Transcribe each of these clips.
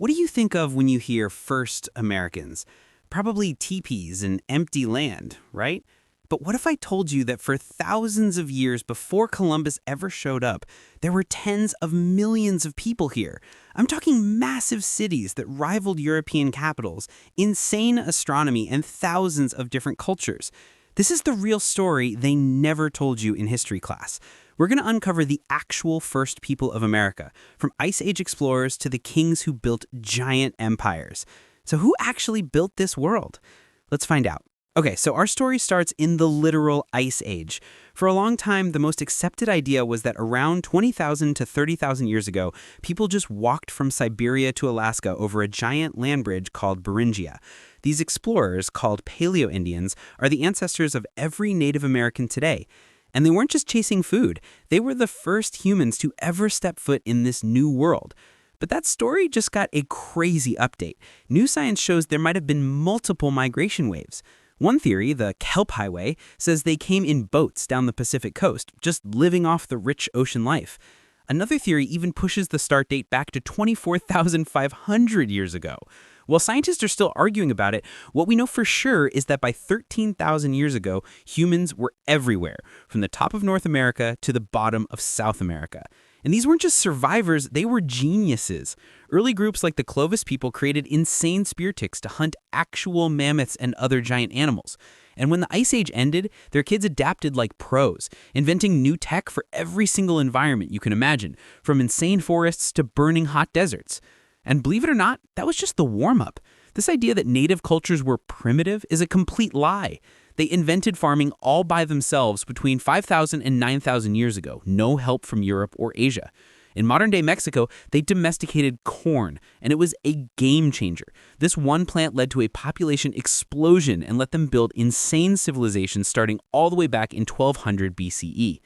What do you think of when you hear first Americans? Probably teepees and empty land, right? But what if I told you that for thousands of years before Columbus ever showed up, there were tens of millions of people here? I'm talking massive cities that rivaled European capitals, insane astronomy, and thousands of different cultures. This is the real story they never told you in history class. We're going to uncover the actual first people of America, from Ice Age explorers to the kings who built giant empires. So who actually built this world? Let's find out. Okay, so our story starts in the literal Ice Age. For a long time, the most accepted idea was that around 20,000 to 30,000 years ago, people just walked from Siberia to Alaska over a giant land bridge called Beringia. These explorers, called Paleo-Indians, are the ancestors of every Native American today. And they weren't just chasing food. They were the first humans to ever step foot in this new world. But that story just got a crazy update. New science shows there might have been multiple migration waves. One theory, the Kelp Highway, says they came in boats down the Pacific coast, just living off the rich ocean life. Another theory even pushes the start date back to 24,500 years ago. While scientists are still arguing about it, what we know for sure is that by 13,000 years ago, humans were everywhere, from the top of North America to the bottom of South America. And these weren't just survivors, they were geniuses. Early groups like the Clovis people created insane spear ticks to hunt actual mammoths and other giant animals. And when the Ice Age ended, their kids adapted like pros, inventing new tech for every single environment you can imagine, from insane forests to burning hot deserts. And believe it or not, that was just the warm-up. This idea that native cultures were primitive is a complete lie. They invented farming all by themselves between 5,000 and 9,000 years ago, no help from Europe or Asia. In modern-day Mexico, they domesticated corn, and it was a game changer. This one plant led to a population explosion and let them build insane civilizations starting all the way back in 1200 BCE.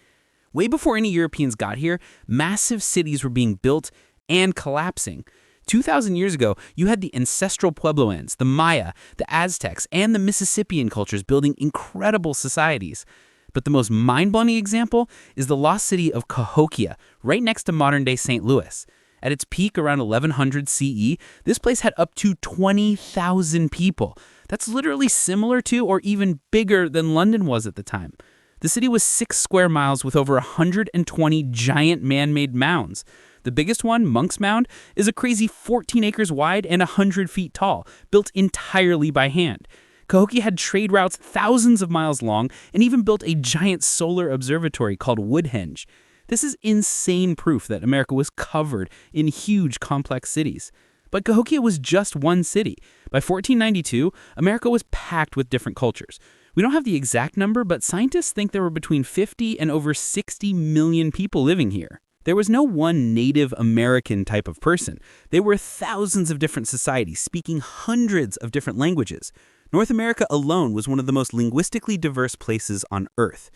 Way before any Europeans got here, massive cities were being built and collapsing. 2,000 years ago, you had the ancestral Puebloans, the Maya, the Aztecs, and the Mississippian cultures building incredible societies. But the most mind-blowing example is the lost city of Cahokia, right next to modern-day St. Louis. At its peak around 1100 CE, this place had up to 20,000 people. That's literally similar to or even bigger than London was at the time. The city was 6 square miles with over 120 giant man-made mounds. The biggest one, Monk's Mound, is a crazy 14 acres wide and 100 feet tall, built entirely by hand. Cahokia had trade routes thousands of miles long and even built a giant solar observatory called Woodhenge. This is insane proof that America was covered in huge, complex cities. But Cahokia was just one city. By 1492, America was packed with different cultures. We don't have the exact number, but scientists think there were between 50 and over 60 million people living here. There was no one Native American type of person. There were thousands of different societies speaking hundreds of different languages. North America alone was one of the most linguistically diverse places on Earth.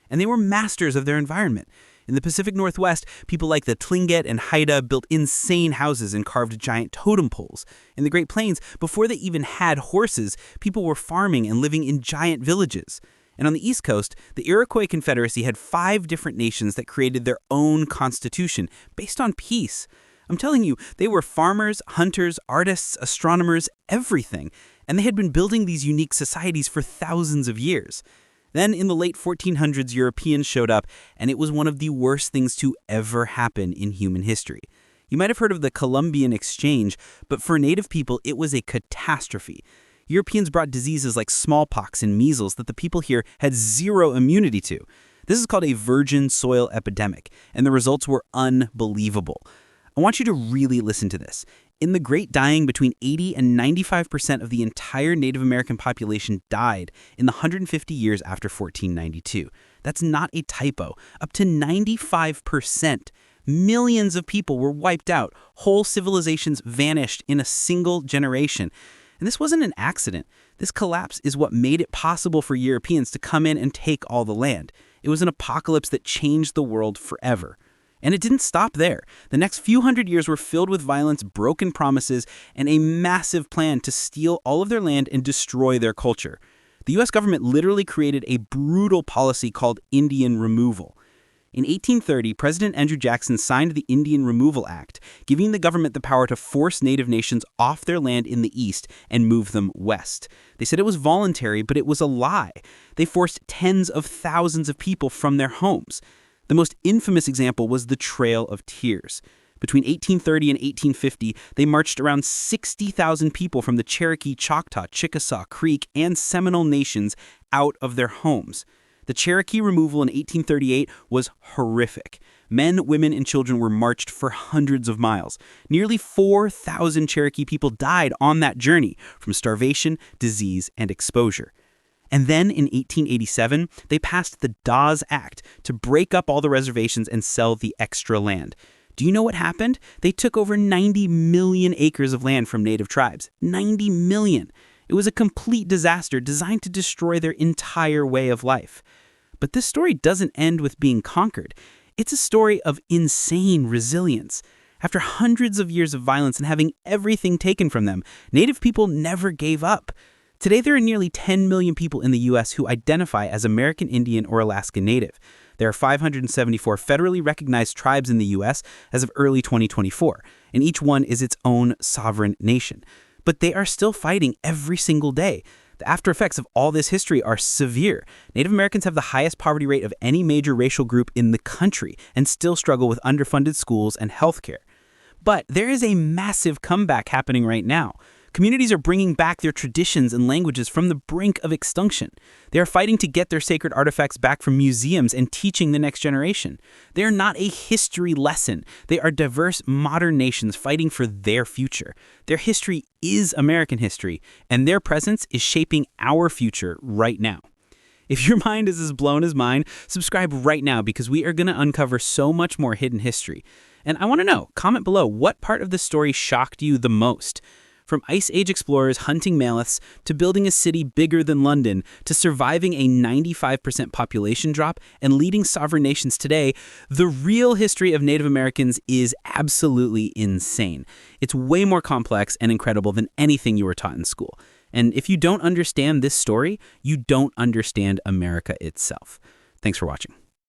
And they were masters of their environment. In the Pacific Northwest, people like the Tlingit and Haida built insane houses and carved giant totem poles. In the Great Plains, before they even had horses, people were farming and living in giant villages. And on the East Coast, the Iroquois Confederacy had 5 different nations that created their own constitution based on peace. I'm telling you, they were farmers, hunters, artists, astronomers, everything. And they had been building these unique societies for thousands of years. Then in the late 1400s, Europeans showed up, and it was one of the worst things to ever happen in human history. You might have heard of the Columbian Exchange, but for Native people, it was a catastrophe. Europeans brought diseases like smallpox and measles that the people here had zero immunity to. This is called a virgin soil epidemic, and the results were unbelievable. I want you to really listen to this. In the Great Dying, between 80 and 95% of the entire Native American population died in the 150 years after 1492. That's not a typo. Up to 95%. Millions of people were wiped out. Whole civilizations vanished in a single generation. And this wasn't an accident. This collapse is what made it possible for Europeans to come in and take all the land. It was an apocalypse that changed the world forever. And it didn't stop there. The next few hundred years were filled with violence, broken promises, and a massive plan to steal all of their land and destroy their culture. The U.S. government literally created a brutal policy called Indian removal. In 1830, President Andrew Jackson signed the Indian Removal Act, giving the government the power to force native nations off their land in the east and move them west. They said it was voluntary, but it was a lie. They forced tens of thousands of people from their homes. The most infamous example was the Trail of Tears. Between 1830 and 1850, they marched around 60,000 people from the Cherokee, Choctaw, Chickasaw, Creek, and Seminole nations out of their homes. The Cherokee removal in 1838 was horrific. Men, women, and children were marched for hundreds of miles. Nearly 4,000 Cherokee people died on that journey from starvation, disease, and exposure. And then in 1887, they passed the Dawes Act to break up all the reservations and sell the extra land. Do you know what happened? They took over 90 million acres of land from native tribes. 90 million. It was a complete disaster designed to destroy their entire way of life. But this story doesn't end with being conquered. It's a story of insane resilience. After hundreds of years of violence and having everything taken from them, Native people never gave up. Today, there are nearly 10 million people in the U.S. who identify as American Indian or Alaska Native. There are 574 federally recognized tribes in the U.S. as of early 2024, and each one is its own sovereign nation. But they are still fighting every single day. The after effects of all this history are severe. Native Americans have the highest poverty rate of any major racial group in the country and still struggle with underfunded schools and healthcare. But there is a massive comeback happening right now. Communities are bringing back their traditions and languages from the brink of extinction. They are fighting to get their sacred artifacts back from museums and teaching the next generation. They are not a history lesson. They are diverse, modern nations fighting for their future. Their history is American history, and their presence is shaping our future right now. If your mind is as blown as mine, subscribe right now because we are going to uncover so much more hidden history. And I want to know, comment below, what part of the story shocked you the most? From Ice Age explorers hunting mammoths, to building a city bigger than London, to surviving a 95% population drop and leading sovereign nations today, the real history of Native Americans is absolutely insane. It's way more complex and incredible than anything you were taught in school. And if you don't understand this story, you don't understand America itself. Thanks for watching.